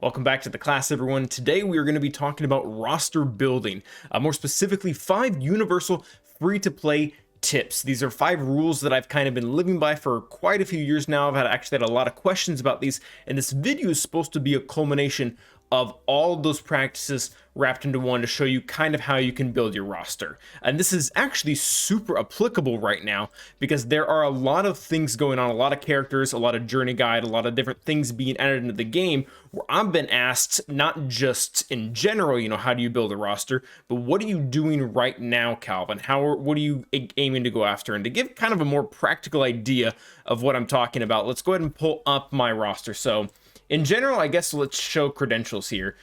Welcome back to the class, everyone. Today we are going to be talking about roster building, more specifically 5 universal free-to-play tips. These are 5 rules that I've kind of been living by for quite a few years now. I've actually had a lot of questions about these, and this video is supposed to be a culmination of all of those practices wrapped into one to show you kind of how you can build your roster. And this is actually super applicable right now because there are a lot of things going on, a lot of characters, a lot of journey guide, a lot of different things being added into the game where I've been asked, not just in general, how do you build a roster, but what are you doing right now, Calvin? What are you aiming to go after? And to give kind of a more practical idea of what I'm talking about, let's go ahead and pull up my roster. So in general, I guess let's show credentials here.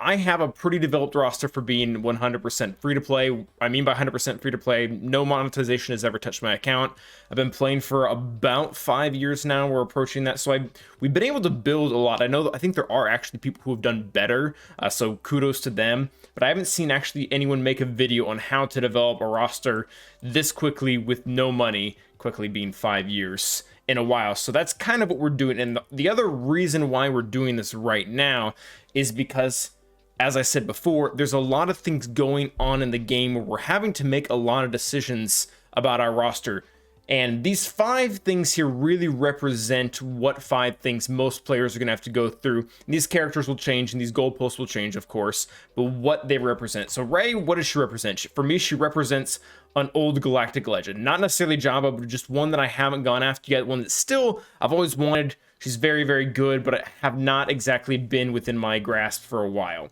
I have a pretty developed roster for being 100% free to play. I mean by 100% free to play, no monetization has ever touched my account. I've been playing for about 5 years now. We're approaching that. So we've been able to build a lot. I think there are actually people who have done better. So kudos to them. But I haven't seen actually anyone make a video on how to develop a roster this quickly with no money, quickly being 5 years. In a while. So that's kind of what we're doing. And the other reason why we're doing this right now is because, as I said before, there's a lot of things going on in the game where we're having to make a lot of decisions about our roster. And these 5 things here really represent what 5 things most players are going to have to go through. And these characters will change and these goalposts will change, of course, but what they represent. So Rey, what does she represent? For me, she represents an old galactic legend. Not necessarily Java, but just one that I haven't gone after yet. One that still I've always wanted. She's very, very good, but I have not exactly been within my grasp for a while.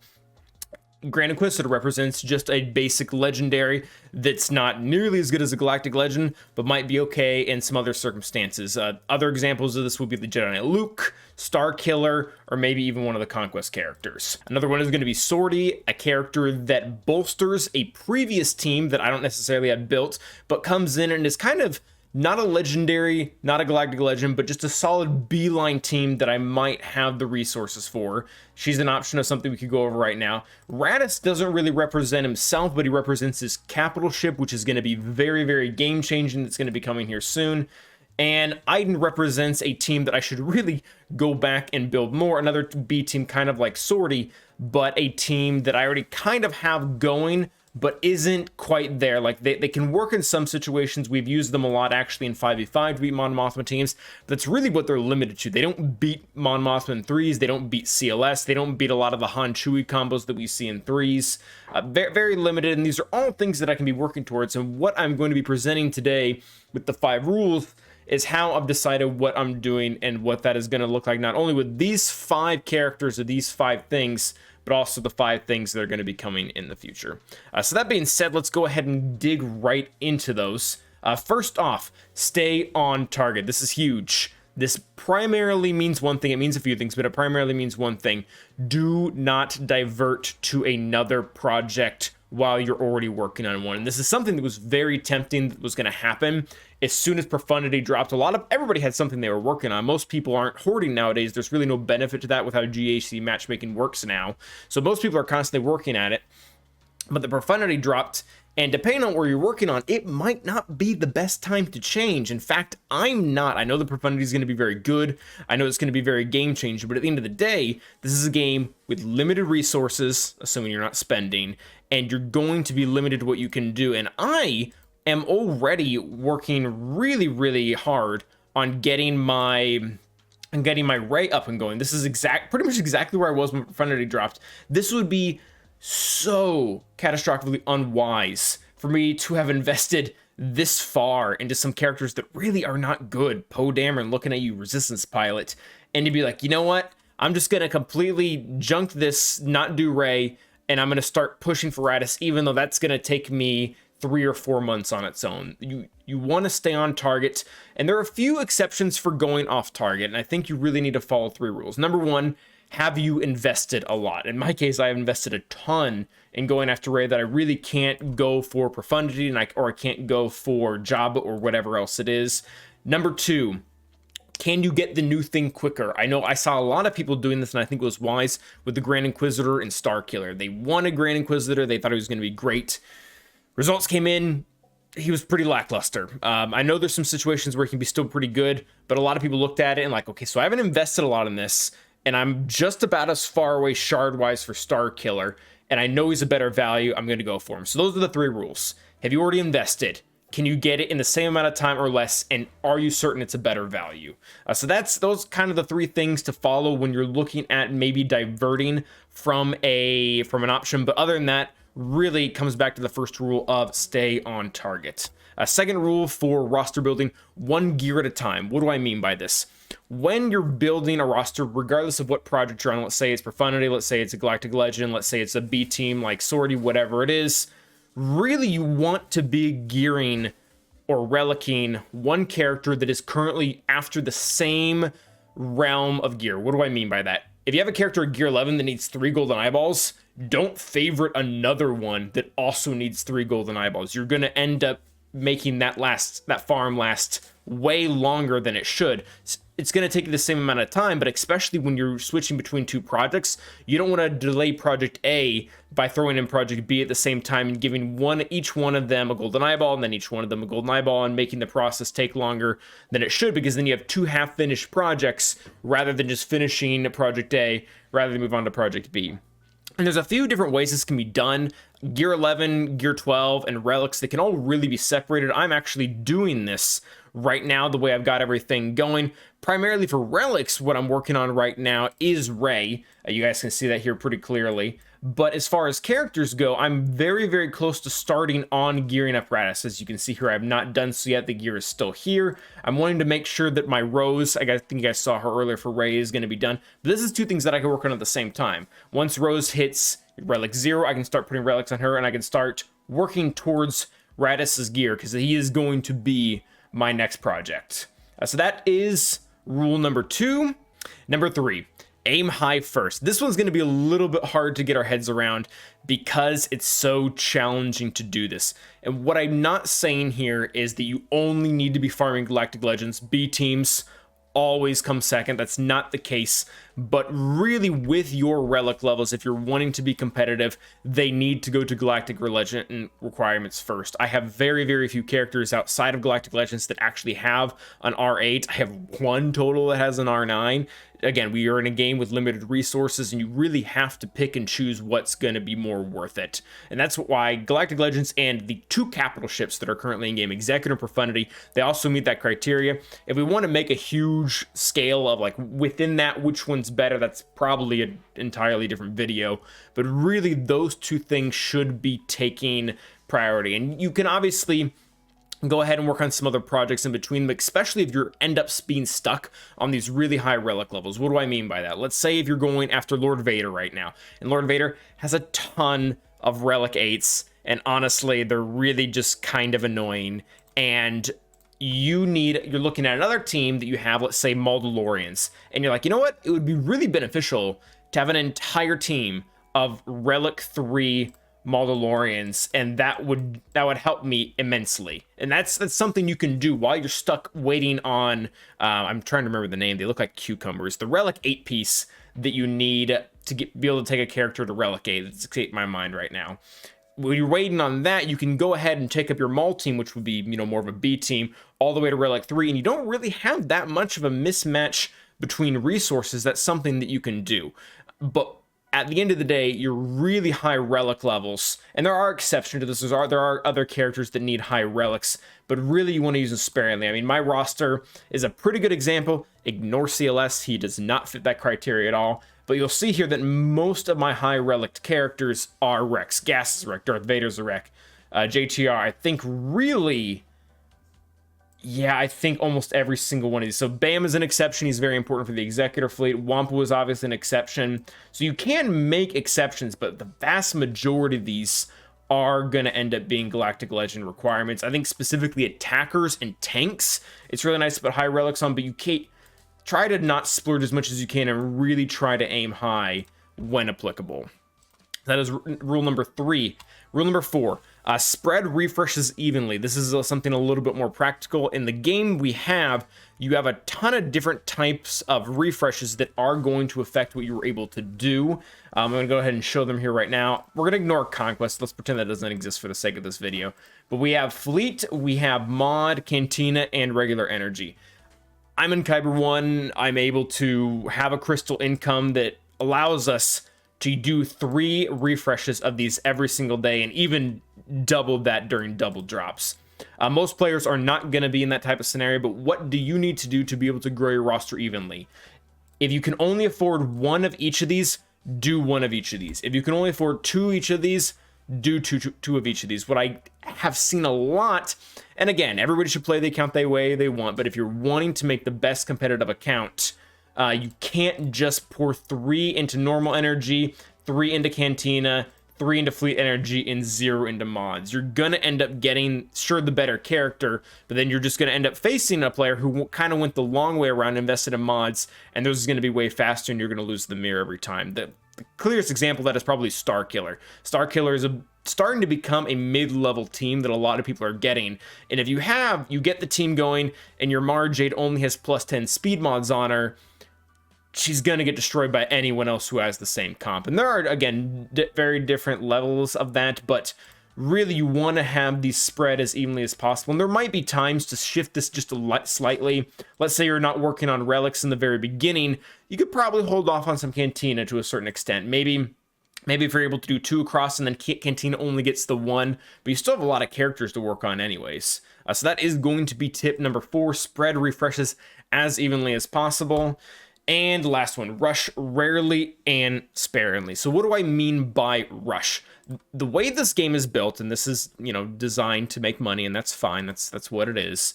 Grand Inquisitor represents just a basic legendary that's not nearly as good as a galactic legend, but might be okay in some other circumstances. Other examples of this would be the Jedi Knight Luke, Star Killer, or maybe even one of the Conquest characters. Another one is going to be Swordy, a character that bolsters a previous team that I don't necessarily have built, but comes in and is kind of not a legendary, not a galactic legend, but just a solid beeline team that I might have the resources for. She's an option of something we could go over right now. Raditz doesn't really represent himself, but he represents his capital ship, which is going to be very, very game-changing. It's going to be coming here soon. And Iden represents a team that I should really go back and build more. Another B team kind of like Swordy, but a team that I already kind of have going, but isn't quite there. Like they can work in some situations. We've used them a lot actually in 5v5 to beat Mon Mothma teams. That's really what they're limited to. They don't beat Mon Mothma in 3s. They don't beat CLS. They don't beat a lot of the Han Chewie combos that we see in 3s. Very, very limited. And these are all things that I can be working towards. And what I'm going to be presenting today with the 5 rules is how I've decided what I'm doing and what that is going to look like, not only with these 5 characters or these 5 things, but also the 5 things that are going to be coming in the future. So that being said, let's go ahead and dig right into those. First off, stay on target. This is huge. This primarily means one thing. It means a few things, but it primarily means one thing. Do not divert to another project while you're already working on one. And this is something that was very tempting that was going to happen as soon as Profundity dropped. Everybody had something they were working on. Most people aren't hoarding nowadays. There's really no benefit to that with how GAC matchmaking works now. So most people are constantly working at it. But the Profundity dropped, and depending on where you're working on, it might not be the best time to change. In fact, I'm not. I know the Profundity is going to be very good. I know it's going to be very game-changing, but at the end of the day, this is a game with limited resources, assuming you're not spending, and you're going to be limited to what you can do. And I am already working really, really hard on getting my Rey up and going. This is pretty much exactly where I was when Profundity dropped. This would be so catastrophically unwise for me to have invested this far into some characters that really are not good. Poe Dameron looking at you, Resistance Pilot, and to be like, you know what? I'm just gonna completely junk this, not do Rey, and I'm gonna start pushing for Raditz, even though that's gonna take me 3 or 4 months on its own. You want to stay on target, and there are a few exceptions for going off target, and I think you really need to follow 3 rules. Number 1, have you invested a lot? In my case, I have invested a ton in going after Rey that I really can't go for Profundity, or I can't go for Jabba or whatever else it is. Number 2, can you get the new thing quicker? I know I saw a lot of people doing this, and I think it was wise with the Grand Inquisitor and Star Killer. They wanted Grand Inquisitor. They thought it was going to be great. Results came in. He was pretty lackluster. I know there's some situations where he can be still pretty good, but a lot of people looked at it and like, okay, so I haven't invested a lot in this, and I'm just about as far away shard-wise for Star Killer, and I know he's a better value, I'm going to go for him. So those are the 3 rules. Have you already invested? Can you get it in the same amount of time or less? And are you certain it's a better value? So that's those kind of the 3 things to follow when you're looking at maybe diverting from an option. But other than that, really comes back to the first rule of stay on target. Second rule for roster building, 1 gear at a time. What do I mean by this? When you're building a roster, regardless of what project you're on, let's say it's Profundity, let's say it's a Galactic Legend, let's say it's a B team like Sortie, whatever it is, really you want to be gearing or relicking 1 character that is currently after the same realm of gear. What do I mean by that? If you have a character at gear 11 that needs 3 golden eyeballs, don't favorite another one that also needs 3 golden eyeballs. You're going to end up making that farm last way longer than it should. It's going to take you the same amount of time, but especially when you're switching between 2 projects, you don't want to delay Project A by throwing in Project B at the same time and giving each one of them a golden eyeball, and then each one of them a golden eyeball, and making the process take longer than it should, because then you have 2 half-finished projects rather than just finishing Project A rather than move on to Project B. And there's a few different ways this can be done. Gear 11, Gear 12, and Relics, they can all really be separated. I'm actually doing this right now the way I've got everything going. Primarily for Relics, what I'm working on right now is Ray. You guys can see that here pretty clearly. But as far as characters go, I'm very, very close to starting on gearing apparatus. As you can see here, I have not done so yet. The gear is still here. I'm wanting to make sure that my Rose, I think you guys saw her earlier for Ray, is going to be done. But this is 2 things that I can work on at the same time. Once Rose hits Relic 0, I can start putting relics on her, and I can start working towards Radis's gear, because he is going to be my next project. So that is rule number 2. Number 3. Aim high first. This one's going to be a little bit hard to get our heads around because it's so challenging to do this. And what I'm not saying here is that you only need to be farming Galactic Legends. B teams always come second. That's not the case. But really, with your relic levels, if you're wanting to be competitive, they need to go to Galactic Legend requirements first. I have very, very few characters outside of Galactic Legends that actually have an R8. I have 1 total that has an R9. Again, we are in a game with limited resources, and you really have to pick and choose what's going to be more worth it. And that's why Galactic Legends and the 2 capital ships that are currently in game, Executor and Profundity, they also meet that criteria. If we want to make a huge scale of like within that, which one's better, that's probably an entirely different video. But really, those 2 things should be taking priority. And you can obviously go ahead and work on some other projects in between, but especially if you end up being stuck on these really high relic levels. What do I mean by that? Let's say if you're going after Lord Vader right now, and Lord Vader has a ton of relic 8s, and honestly, they're really just kind of annoying, and you're looking at another team that you have, let's say Mandalorians, and you're like, you know what? It would be really beneficial to have an entire team of relic 3 Mandalorians, and that would help me immensely. And that's something you can do while you're stuck waiting on I'm trying to remember the name. They look like cucumbers. The relic 8 piece that you need to be able to take a character to relic 8. It's escaped my mind right now. When you're waiting on that, you can go ahead and take up your Maul team, which would be, more of a B team, all the way to relic 3, and you don't really have that much of a mismatch between resources. That's something that you can do. But at the end of the day, you're really high relic levels, and there are exceptions to this. There are other characters that need high relics, but really you want to use them sparingly. I mean, my roster is a pretty good example. Ignore CLS, he does not fit that criteria at all. But you'll see here that most of my high relic characters are Rex. Gas is a Rex, Darth Vader's a Rex. JTR, I think really... Yeah, I think almost every single one of these. So Bam is an exception. He's very important for the Executor fleet. Wampa is obviously an exception. So you can make exceptions, but the vast majority of these are going to end up being Galactic Legend requirements. I think specifically attackers and tanks, it's really nice to put high relics on, but you can't try to not splurge as much as you can and really try to aim high when applicable. That is rule number 3. Rule number 4, spread refreshes evenly. This is something a little bit more practical. In the game you have a ton of different types of refreshes that are going to affect what you were able to do. I'm going to go ahead and show them here right now. We're going to ignore Conquest. Let's pretend that doesn't exist for the sake of this video. But we have Fleet, we have Mod, Cantina, and Regular Energy. I'm in Kyber 1. I'm able to have a crystal income that allows us to do 3 refreshes of these every single day, and even double that during double drops. Most players are not going to be in that type of scenario, but what do you need to do to be able to grow your roster evenly? If you can only afford 1 of each of these, do 1 of each of these. If you can only afford 2 each of these, do two of each of these. What I have seen a lot, and again, everybody should play the account the way they want, but if you're wanting to make the best competitive account, you can't just pour 3 into normal energy, 3 into Cantina, 3 into fleet energy, and 0 into mods. You're gonna end up getting, sure, the better character, but then you're just gonna end up facing a player who kind of went the long way around, invested in mods, and those is gonna be way faster, and you're gonna lose the mirror every time. The clearest example of that is probably Starkiller. Starkiller is starting to become a mid-level team that a lot of people are getting, and if you get the team going, and your Marjade only has plus 10 speed mods on her, she's going to get destroyed by anyone else who has the same comp. And there are, again, very different levels of that, but really you want to have these spread as evenly as possible. And there might be times to shift this just slightly. Let's say you're not working on relics in the very beginning. You could probably hold off on some Cantina to a certain extent. Maybe if you're able to do 2 across and then Cantina only gets the 1, but you still have a lot of characters to work on anyways. So that is going to be tip number 4, spread refreshes as evenly as possible. And last one, rush rarely and sparingly. So what do I mean by rush? The way this game is built, and this is, designed to make money, and that's fine, that's what it is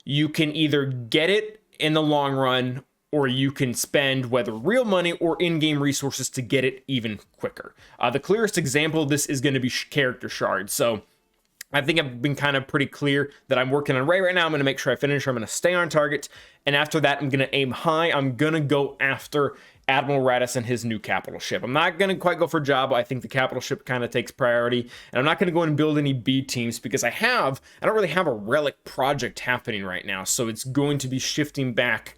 you can either get it in the long run, or you can spend whether real money or in-game resources to get it even quicker. The clearest example of this is going to be character shards. So I think I've been kind of pretty clear that I'm working on right now. I'm going to make sure I finish. I'm going to stay on target. And after that, I'm going to aim high. I'm going to go after Admiral Radis and his new capital ship. I'm not going to quite go for Jabba. I think the capital ship kind of takes priority. And I'm not going to go and build any B teams because I don't really have a relic project happening right now. So it's going to be shifting back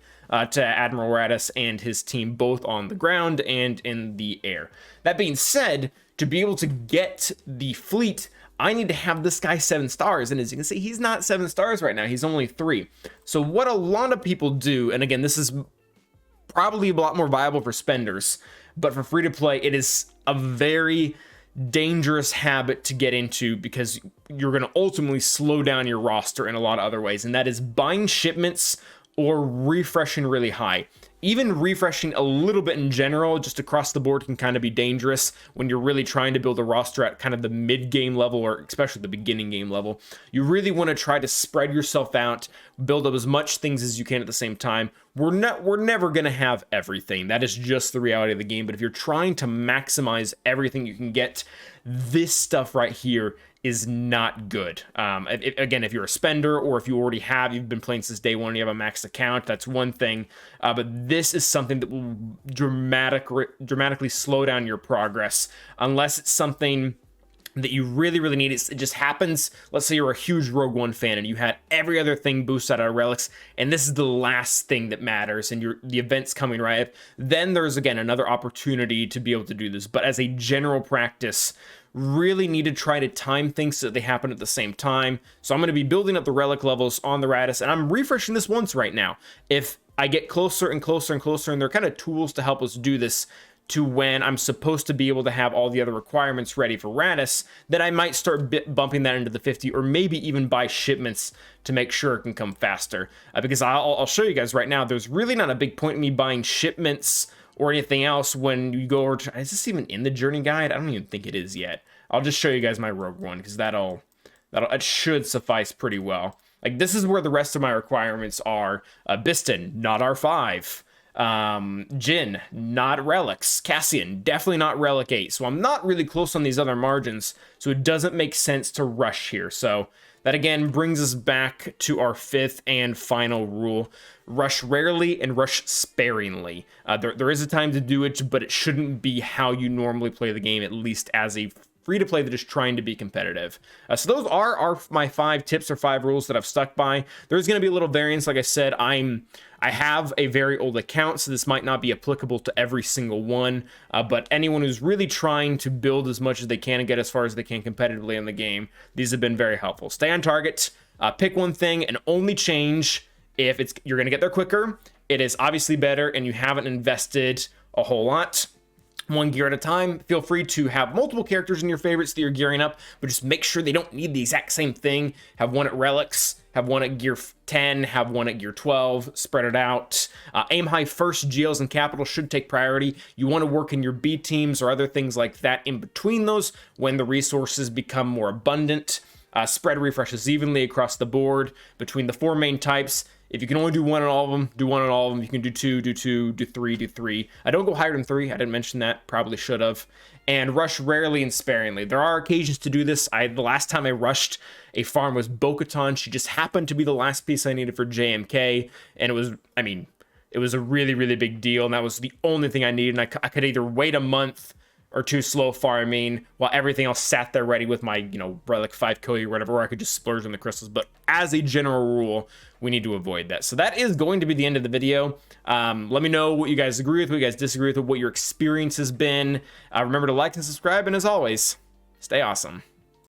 to Admiral Radis and his team, both on the ground and in the air. That being said, to be able to get the fleet, I need to have this guy 7 stars, and as you can see, he's not 7 stars right now, he's only 3. So what a lot of people do, and again, this is probably a lot more viable for spenders, but for free to play, it is a very dangerous habit to get into because you're going to ultimately slow down your roster in a lot of other ways, and that is buying shipments or refreshing really high. Even refreshing a little bit in general, just across the board, can kind of be dangerous when you're really trying to build a roster at kind of the mid-game level, or especially the beginning game level. You really want to try to spread yourself out, build up as much things as you can at the same time. We're never going to have everything. That is just the reality of the game. But if you're trying to maximize everything you can get, this stuff right here is not good. Again, if you're a spender, or if you've been playing since day 1 and you have a maxed account, that's one thing. But this is something that will dramatically slow down your progress, unless it's something that you really, really need. It just happens. Let's say you're a huge Rogue One fan and you had every other thing boosted out of relics, and this is the last thing that matters, and the event's coming right up. Then there's, again, another opportunity to be able to do this. But as a general practice, really need to try to time things so that they happen at the same time. So I'm going to be building up the relic levels on the Radis, and I'm refreshing this once right now. If I get closer and closer and closer, and they're kind of tools to help us do this, to when I'm supposed to be able to have all the other requirements ready for Radis, then I might start bumping that into the 50, or maybe even buy shipments to make sure it can come faster. Because I'll show you guys right now, there's really not a big point in me buying shipments or anything else when you go over to, is this even in the journey guide? I don't even think it is yet. I'll just show you guys my Rogue One, because it should suffice pretty well. Like, this is where the rest of my requirements are. Biston, not R5. Jin, not relics. Cassian, definitely not relic 8. So I'm not really close on these other margins, so it doesn't make sense to rush here. So that again brings us back to our 5th and final rule: rush rarely and rush sparingly. There is a time to do it, but it shouldn't be how you normally play the game, at least as a free to play that is trying to be competitive. So those are my 5 tips or 5 rules that I've stuck by. There's going to be a little variance. Like I said, I have a very old account, so this might not be applicable to every single one, but anyone who's really trying to build as much as they can and get as far as they can competitively in the game, these have been very helpful. Stay on target, pick one thing, and only change If you're going to get there quicker, it is obviously better, and you haven't invested a whole lot. One gear at a time. Feel free to have multiple characters in your favorites that you're gearing up, but just make sure they don't need the exact same thing. Have one at relics, have one at gear 10, have one at gear 12, spread it out. Aim high first. GLs and Capitals should take priority. You want to work in your B teams or other things like that in between those when the resources become more abundant. Spread refreshes evenly across the board between the 4 main types. If you can only do one on all of them, do one on all of them. You can do 2, do 2, do 3, do 3. I don't go higher than 3. I didn't mention that. Probably should have. And rush rarely and sparingly. There are occasions to do this. The last time I rushed a farm was Bo-Katan. She just happened to be the last piece I needed for JMK. And it was, I mean, it was a really, really big deal. And that was the only thing I needed. And I could either wait a month or 2 slow farming while everything else sat there ready with my, relic 5 kill or whatever, or I could just splurge on the crystals. But as a general rule, we need to avoid that. So that is going to be the end of the video. Let me know what you guys agree with, what you guys disagree with, what your experience has been. Remember to like and subscribe, and as always, stay awesome.